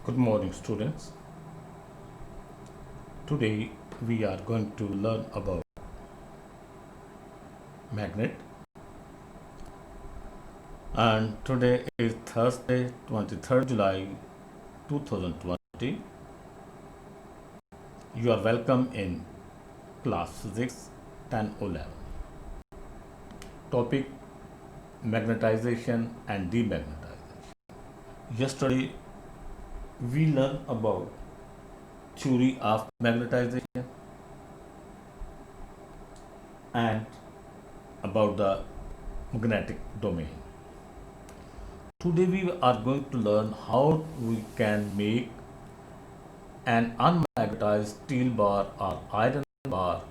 Good morning, students. Today we are going to learn about magnet, and today is Thursday, 23rd July 2020. You are welcome in class physics 10-11. Topic magnetization and demagnetization. Yesterday we learned about theory of magnetization and about the magnetic domain. Today we are going to learn how we can make an unmagnetized steel bar or iron bar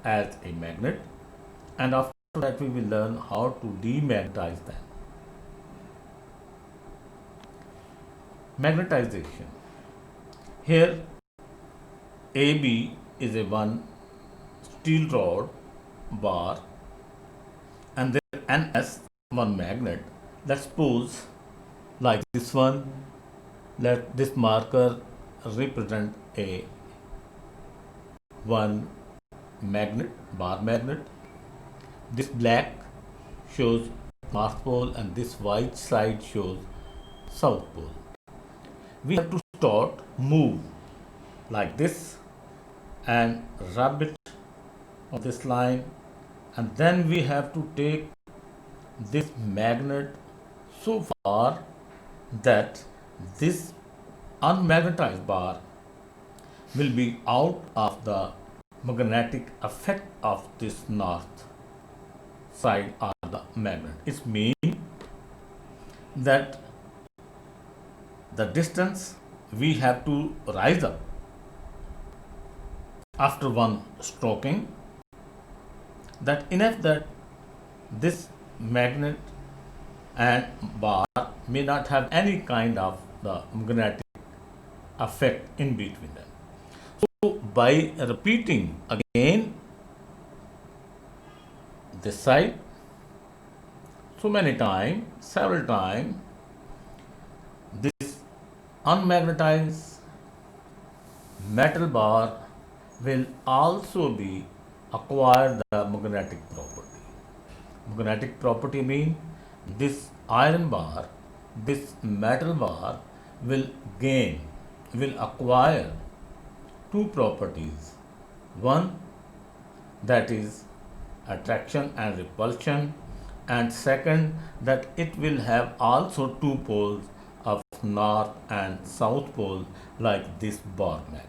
as a magnet, and after that we will learn how to demagnetize them. Magnetization. Here AB is a one steel rod bar and then NS one magnet. Let's suppose like this one, let this marker represent a one magnet, bar magnet. This black shows north pole and this white side shows south pole. We have to start move like this and rub it on this line, and then we have to take this magnet so far that this unmagnetized bar will be out of the magnetic effect of this north side of the magnet. It means that the distance we have to rise up after one stroking, that enough that this magnet and bar may not have any kind of the magnetic effect in between them. So by repeating again this side so many times, several times, this unmagnetized metal bar will also be acquire the magnetic property. Magnetic property means this iron bar, this metal bar will gain, will acquire two properties. One, that is attraction and repulsion, and second, that it will have also two poles of north and south pole like this bar magnet.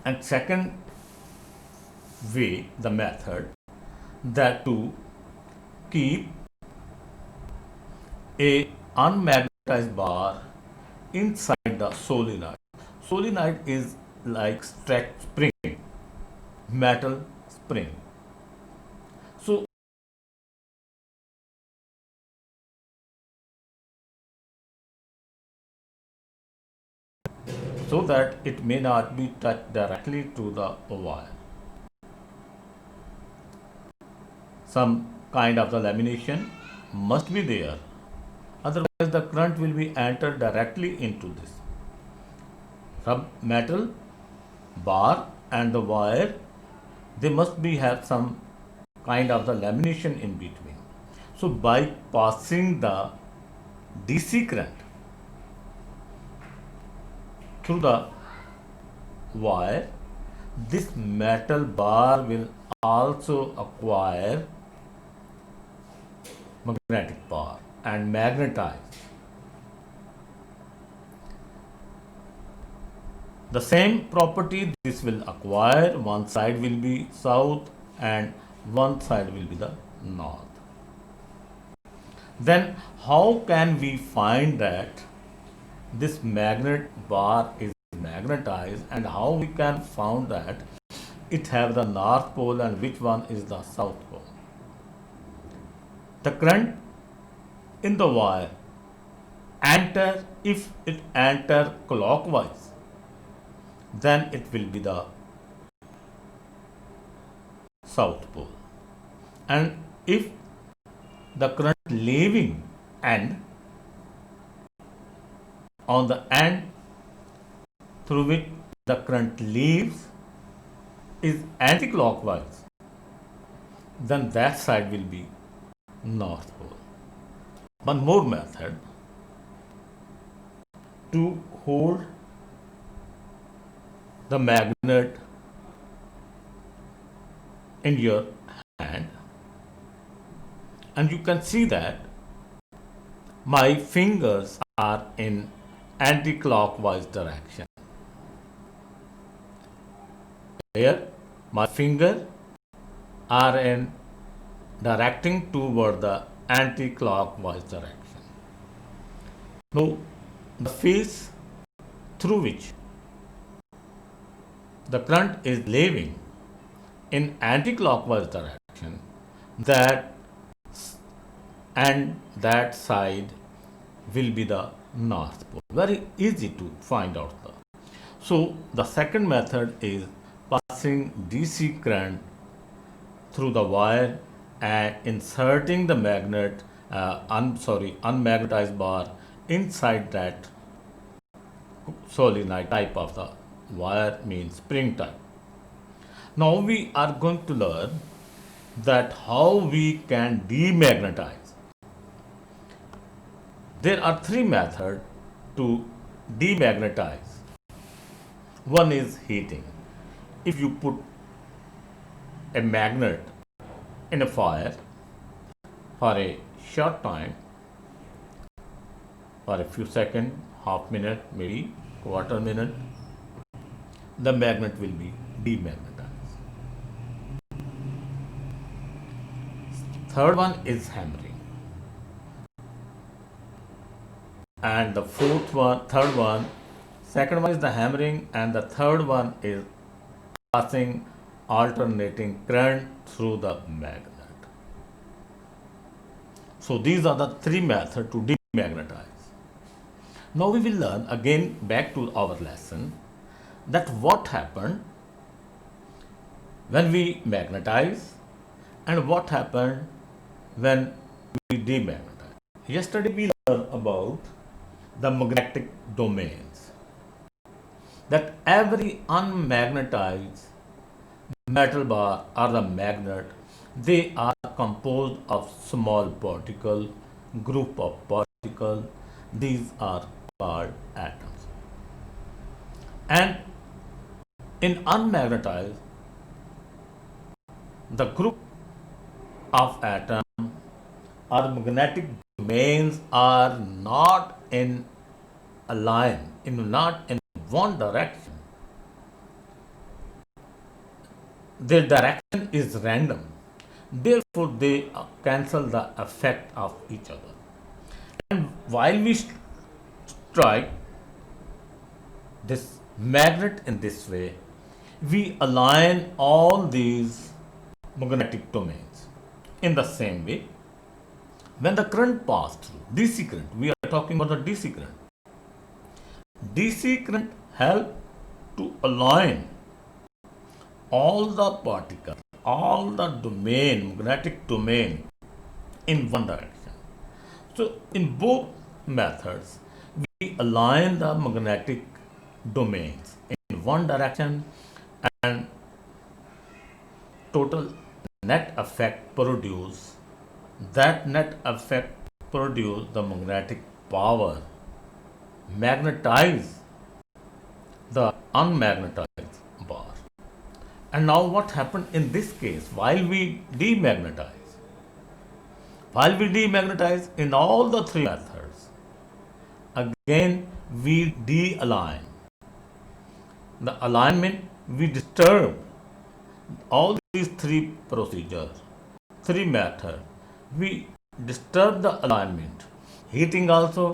And second way, the method, that to keep a unmagnetized bar inside the solenoid. Solenoid is like stretch spring, metal spring. So so that it may not be touched directly to the wire. Some kind of the lamination must be there, otherwise the current will be entered directly into this metal bar and the wire. They must be have some kind of the lamination in between. So by passing the DC current through the wire, this metal bar will also acquire magnetic power and magnetize. The same property this will acquire, one side will be south and one side will be the north. Then how can we find that this magnet bar is magnetized, and how we can find that it have the north pole and which one is the south pole? The current in the wire enter, if it enter clockwise, then it will be the south pole, and if the current leaving end on the end through which the current leaves is anti-clockwise, then that side will be North Pole. One more method to hold the magnet in your hand, and you can see that my fingers are in anti-clockwise direction. Here my fingers are in directing toward the anti-clockwise direction. Now the face through which the current is leaving in anti-clockwise direction, that and that side will be the North Pole. Very easy to find out. So the second method is passing DC current through the wire and inserting the unmagnetized bar inside that solenoid type of the wire, means spring type. Now we are going to learn that how we can demagnetize. There are three methods to demagnetize. One is heating. If you put a magnet in a fire for a short time, for a few seconds, half minute, maybe quarter minute, the magnet will be demagnetized. Third one is hammering. And the second one is the hammering, and the third one is passing alternating current through the magnet. So these are the three methods to demagnetize. Now we will learn again, back to our lesson, that what happened when we magnetize and what happened when we demagnetize. Yesterday we learned about the magnetic domains, that every unmagnetized metal bar or the magnet, they are composed of small group of particles. These are called atoms. And in unmagnetized, the group of atoms or magnetic domains are not in a line, not in one direction. Their direction is random. Therefore, they cancel the effect of each other. And while we strike this magnet in this way, we align all these magnetic domains. In the same way, when the current passes through, DC current, we are talking about the DC current. DC current help to align all the particles, all the magnetic domain in one direction. So in both methods, we align the magnetic domains in one direction, and total net effect produce, that net effect produce the magnetic power, magnetize the unmagnetized bar. And now what happened in this case while we demagnetize? While we demagnetize in all the three methods, again we de-align. The alignment, we disturb all these three procedures, three methods. We disturb the alignment, heating also,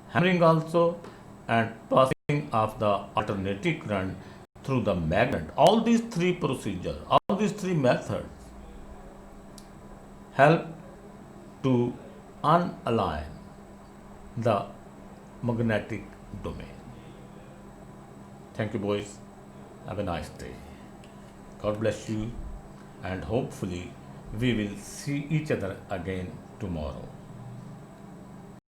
hammering also, and passing of the alternating current through the magnet. All these three procedures, all these three methods help to unalign the magnetic domain. Thank you, boys. Have a nice day. God bless you, and hopefully we will see each other again tomorrow.